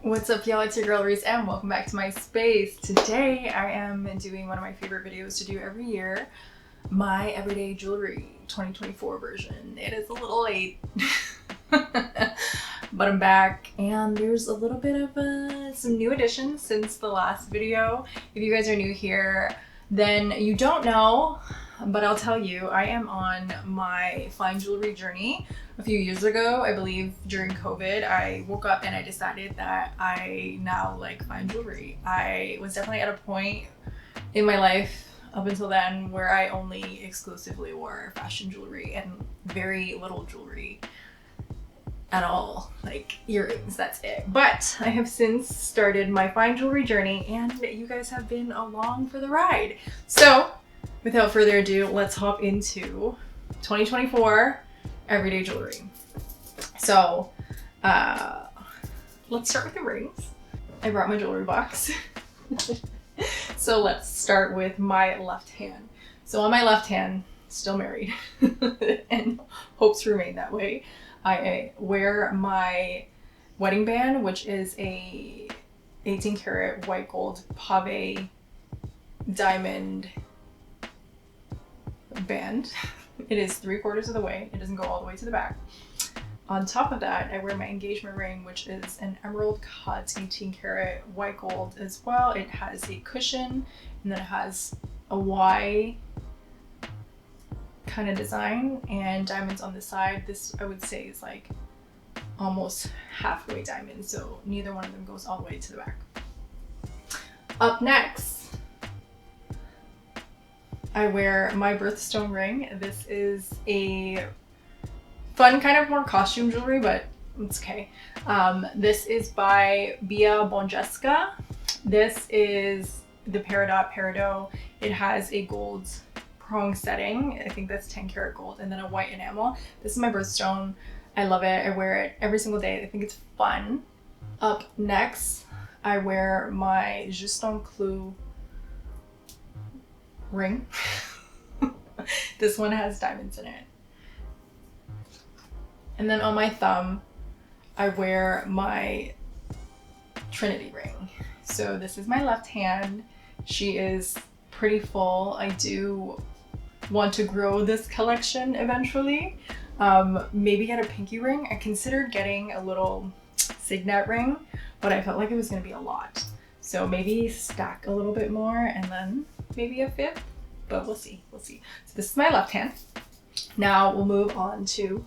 What's up, y'all? It's your girl Reese and welcome back to my space. Today I am doing one of my favorite videos to do every year, my everyday jewelry 2024 version. It is a little late, but I'm back and there's a little bit of some new additions since the last video. If you guys are new here, then you don't know, but I'll tell you, I am on my fine jewelry journey. A few years ago, I believe during COVID, I woke up and I decided that I now like fine jewelry. I was definitely at a point in my life up until then where I only exclusively wore fashion jewelry and very little jewelry at all, like earrings, that's it. But I have since started my fine jewelry journey and you guys have been along for the ride. So without further ado, let's hop into 2024 everyday jewelry. So let's start with the rings. I brought my jewelry box. So let's start with my left hand. So on my left hand, still married and hopes to remain that way, I wear my wedding band, which is a 18 karat white gold pave diamond band. It is 3/4 of the way. It doesn't go all the way to the back. On top of that, I wear my engagement ring, which is an emerald cut 18 karat white gold as well. It has a cushion and then it has a Y kind of design and diamonds on the side. This I would say is like almost halfway diamond, so neither one of them goes all the way to the back. Up next, I wear my birthstone ring. This is a fun kind of more costume jewelry, but it's okay. This is by VCA. This is the peridot. It has a gold prong setting. I think that's 10 karat gold, and then a white enamel. This is my birthstone. I love it. I wear it every single day. I think it's fun. Up next, I wear my Juste Clou ring. This one has diamonds in it. And then on my thumb, I wear my Trinity ring. So this is my left hand. She is pretty full. I do want to grow this collection eventually. Maybe get a pinky ring. I considered getting a little signet ring, but I felt like it was gonna be a lot. So maybe stack a little bit more and then maybe a fifth, but we'll see. So this is my left hand. Now we'll move on to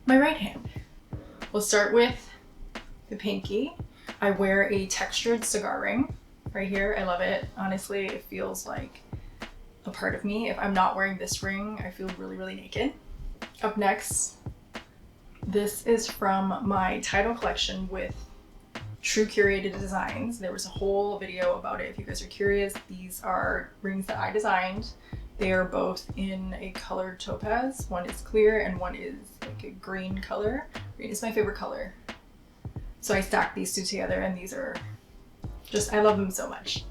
my right hand. We'll start with the pinky. I wear a textured cigar ring right here. I love it. Honestly, it feels like a part of me. If I'm not wearing this ring, I feel really, really naked. Up next, this is from my Tidal collection with True Curated Designs. There was a whole video about it if you guys are curious. These are rings that I designed. They are both in a colored topaz. One is clear and one is like a green color. Green is my favorite color. So I stacked these two together and these are just, I love them so much.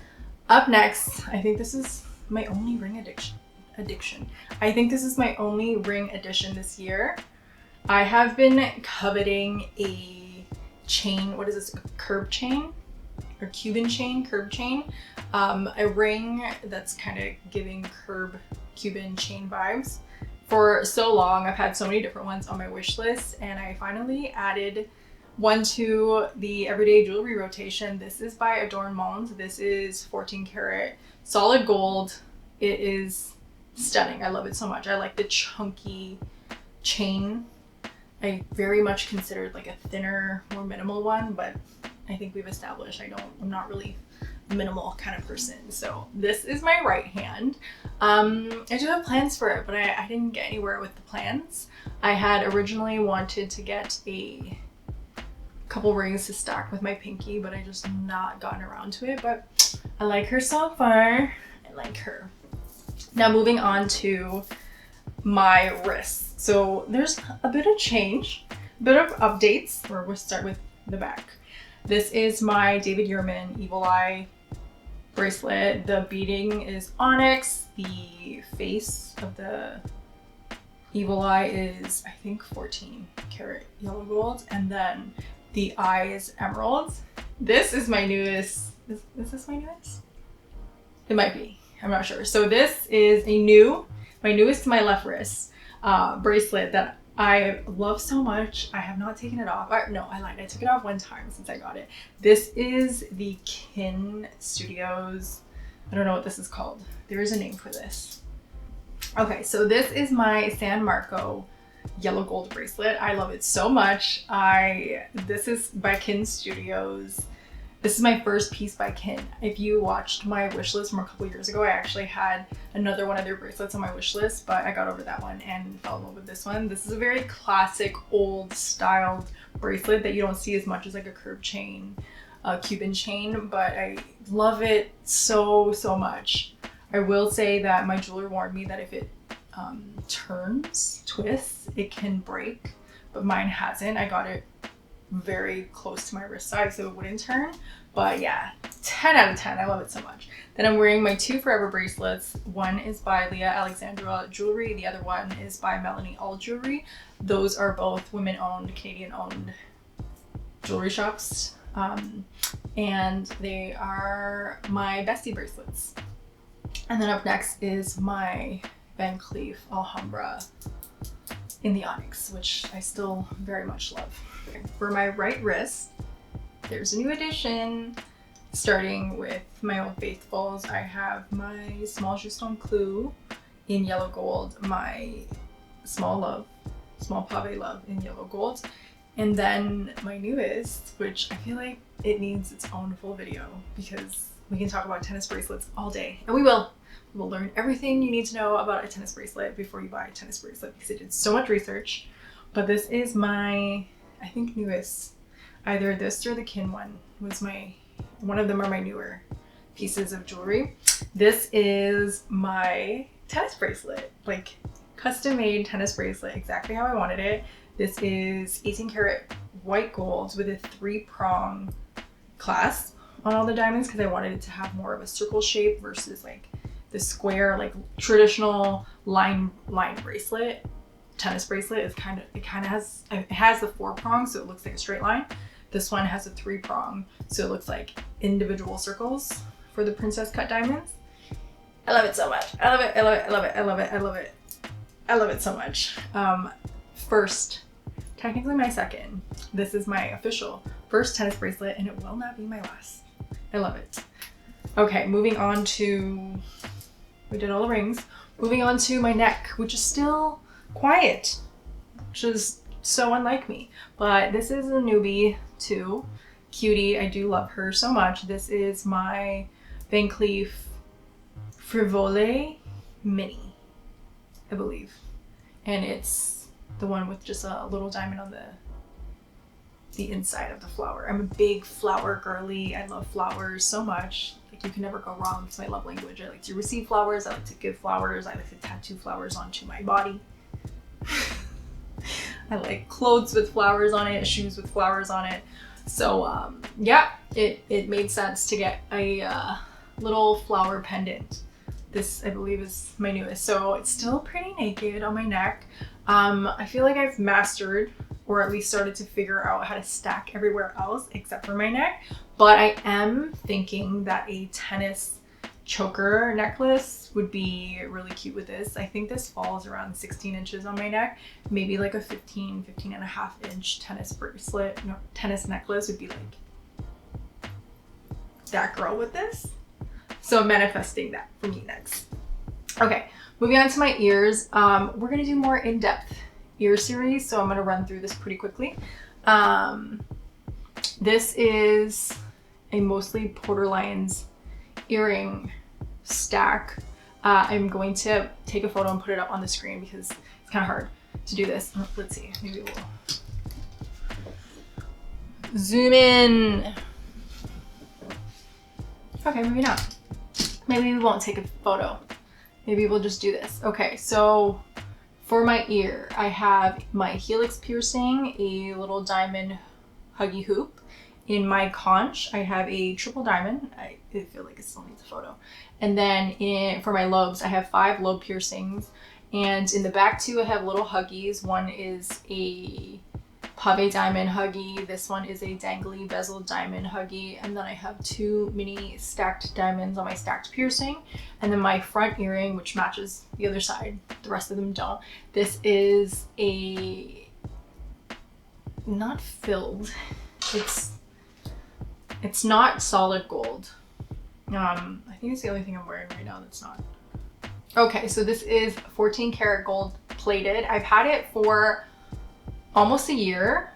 Up next, I think this is my only ring addiction. I think this is my only ring addition this year. I have been coveting a chain, what is this, a curb chain or Cuban chain, curb chain, a ring that's kind of giving Cuban chain vibes. For so long, I've had so many different ones on my wish list and I finally added one to the everyday jewelry rotation. This is by Adornment. This is 14 karat solid gold. It is stunning. I love it so much. I like the chunky chain. I very much considered like a thinner, more minimal one, but I think we've established I'm not really a minimal kind of person. So this is my right hand. I do have plans for it, but I didn't get anywhere with the plans. I had originally wanted to get a couple rings to stack with my pinky, but I just not gotten around to it, but I like her so far. I like her. Now moving on to my wrists. So there's a bit of change, a bit of updates, where we'll start with the back. This is my David Yurman Evil Eye bracelet. The beading is onyx. The face of the Evil Eye is, I think, 14 karat yellow gold, and then the eye is emerald. This is my newest. Is this my newest? It might be. I'm not sure. So this is my newest to my left wrist bracelet that I love so much. I have not taken it off. No, I lied. I took it off one time since I got it. This is the Kinn Studios. I don't know what this is called. There is a name for this. Okay, so this is my San Marco yellow gold bracelet. I love it so much. This is by Kinn Studios. This is my first piece by Kinn. If you watched my wish list from a couple years ago, I actually had another one of their bracelets on my wish list, but I got over that one and fell in love with this one. This is a very classic, old styled bracelet that you don't see as much as like a curved chain, a Cuban chain, but I love it so, so much. I will say that my jeweler warned me that if it twists, it can break, but mine hasn't. I got it very close to my wrist size so it wouldn't turn, but yeah, 10 out of 10. I love it so much. Then I'm wearing my two Forever bracelets. One is by Leah Alexandra Jewelry, the other one is by Melanie All Jewelry. Those are both women-owned, Canadian-owned jewelry shops, and they are my bestie bracelets. And then up next is my Van Cleef Alhambra in the onyx, which I still very much love. For my right wrist, there's a new addition. Starting with my Old Faithfuls, I have my small Juston Clou in yellow gold, my small Pave Love in yellow gold, and then my newest, which I feel like it needs its own full video because we can talk about tennis bracelets all day, and we will. We'll learn everything you need to know about a tennis bracelet before you buy a tennis bracelet because I did so much research. But this is my, I think, newest. Either this or the Kinn one was one of them are my newer pieces of jewelry. This is my tennis bracelet, like custom made tennis bracelet, exactly how I wanted it. This is 18 karat white gold with a 3-prong clasp on all the diamonds because I wanted it to have more of a circle shape versus like the square, like traditional line bracelet. Tennis bracelet is it has the 4 prongs, so it looks like a straight line. This one has a 3-prong, so it looks like individual circles for the princess cut diamonds. I love it so much. I love it. I love it. I love it. I love it. I love it. I love it so much. First, technically my second. This is my official first tennis bracelet, and it will not be my last. I love it. Okay, moving on to, we did all the rings. Moving on to my neck, which is still quiet, which is so unlike me. But this is a newbie too. Cutie, I do love her so much. This is my Van Cleef Frivole Mini, I believe. And it's the one with just a little diamond on the inside of the flower. I'm a big flower girly. I love flowers so much. Like, you can never go wrong. It's my love language. I like to receive flowers. I like to give flowers. I like to tattoo flowers onto my body. I like clothes with flowers on it, shoes with flowers on it. So yeah, it made sense to get a little flower pendant. This, I believe, is my newest. So it's still pretty naked on my neck. I feel like I've mastered, or at least started to figure out how to stack everywhere else except for my neck. But I am thinking that a tennis choker necklace would be really cute with this. I think this falls around 16 inches on my neck. Maybe like a 15 and a half inch tennis bracelet, no, tennis necklace would be like that girl with this. So I'm manifesting that for me next. Okay, moving on to my ears. We're gonna do more in-depth ear series, so I'm gonna run through this pretty quickly. This is a mostly Porter Lyons earring stack. I'm going to take a photo and put it up on the screen because it's kind of hard to do this. Let's see, maybe we'll zoom in. Okay, maybe not. Maybe we won't take a photo. Maybe we'll just do this. Okay, so for my ear, I have my helix piercing, a little diamond huggy hoop. In my conch, I have a triple diamond. I feel like it still needs a photo. And then for my lobes, I have 5 lobe piercings. And in the back too, I have little huggies. One is a pave diamond huggy. This one is a dangly bezel diamond huggy. And then I have 2 mini stacked diamonds on my stacked piercing. And then my front earring, which matches the other side. The rest of them don't. This is a, not filled. It's not solid gold. I think it's the only thing I'm wearing right now that's not. Okay, so this is 14 karat gold plated. I've had it for almost a year.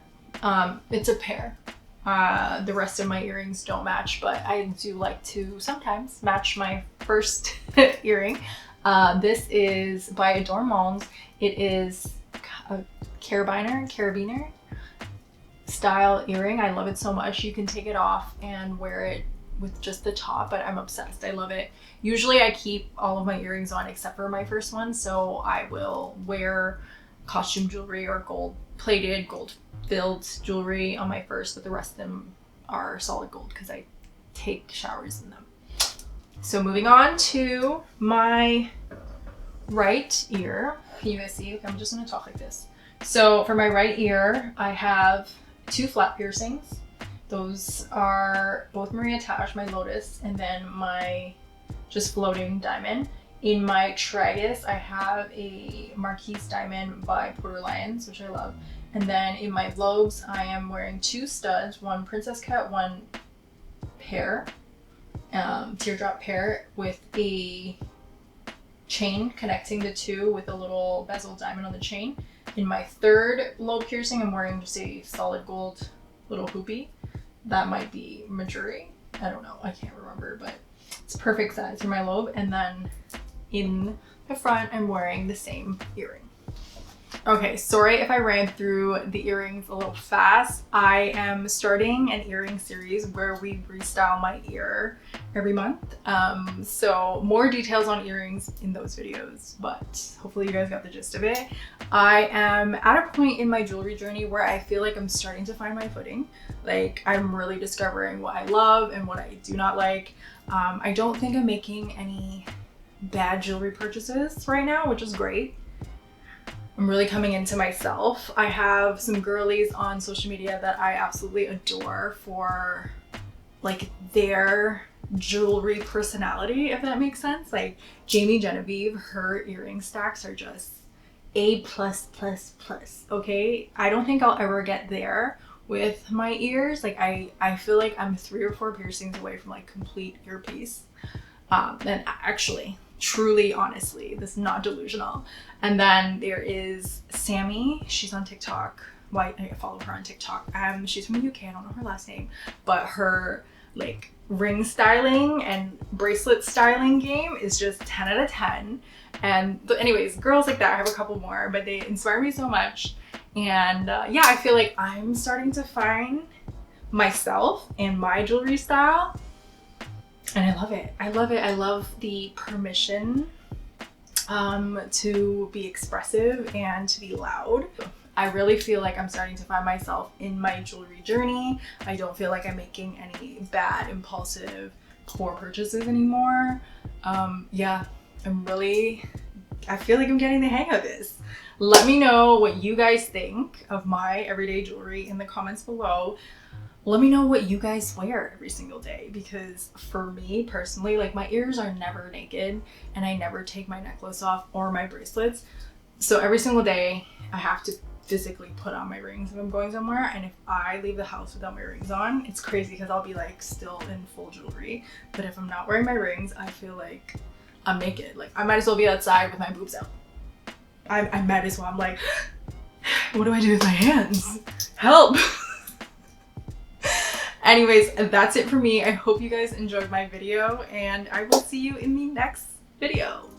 It's a pair. The rest of my earrings don't match, but I do like to sometimes match my first earring. This is by Yurman. It is a carabiner style earring. I love it so much. You can take it off and wear it with just the top, but I'm obsessed. I love it. Usually I keep all of my earrings on except for my first one, so I will wear costume jewelry or gold plated, gold filled jewelry on my first, but the rest of them are solid gold because I take showers in them. So moving on to my right ear. Can you guys see? I'm just gonna talk like this. So for my right ear, I have 2 flat piercings. Those are both Maria Tash, my lotus, and then my just floating diamond. In my tragus, I have a Marquise diamond by Lyons, which I love. And then in my lobes, I am wearing 2 studs, one princess cut, one pear, teardrop pear with a chain connecting the 2 with a little bezel diamond on the chain. In my third lobe piercing, I'm wearing just a solid gold little hoopy. That might be Majuri. I don't know. I can't remember, but it's perfect size for my lobe. And then in the front, I'm wearing the same earring. Okay, sorry if I ran through the earrings a little fast. I am starting an earring series where we restyle my ear every month. So more details on earrings in those videos, but hopefully you guys got the gist of it. I am at a point in my jewelry journey where I feel like I'm starting to find my footing. Like I'm really discovering what I love and what I do not like. I don't think I'm making any bad jewelry purchases right now, which is great. I'm really coming into myself. I have some girlies on social media that I absolutely adore for like their jewelry personality, if that makes sense. Like Jamie Genevieve, her earring stacks are just A+++. Okay, I don't think I'll ever get there with my ears. Like I feel like I'm 3 or 4 piercings away from like complete earpiece. And actually, truly, honestly, this is not delusional. And then there is Sammy. She's on TikTok. Well, I follow her on TikTok. She's from the UK. I don't know her last name, but her like ring styling and bracelet styling game is just 10 out of 10. And anyways, girls like that, I have a couple more, but they inspire me so much. And yeah, I feel like I'm starting to find myself and my jewelry style. And I love it. I love it. I love the permission to be expressive and to be loud. I really feel like I'm starting to find myself in my jewelry journey. I don't feel like I'm making any bad, impulsive, poor purchases anymore. Yeah, I feel like I'm getting the hang of this. Let me know what you guys think of my everyday jewelry in the comments below. Let me know what you guys wear every single day, because for me personally, like my ears are never naked and I never take my necklace off or my bracelets. So every single day I have to physically put on my rings if I'm going somewhere. And if I leave the house without my rings on, it's crazy because I'll be like still in full jewelry. But if I'm not wearing my rings, I feel like I'm naked. Like I might as well be outside with my boobs out. I might as well. I'm like, what do I do with my hands? Help! Anyways, that's it for me. I hope you guys enjoyed my video and I will see you in the next video.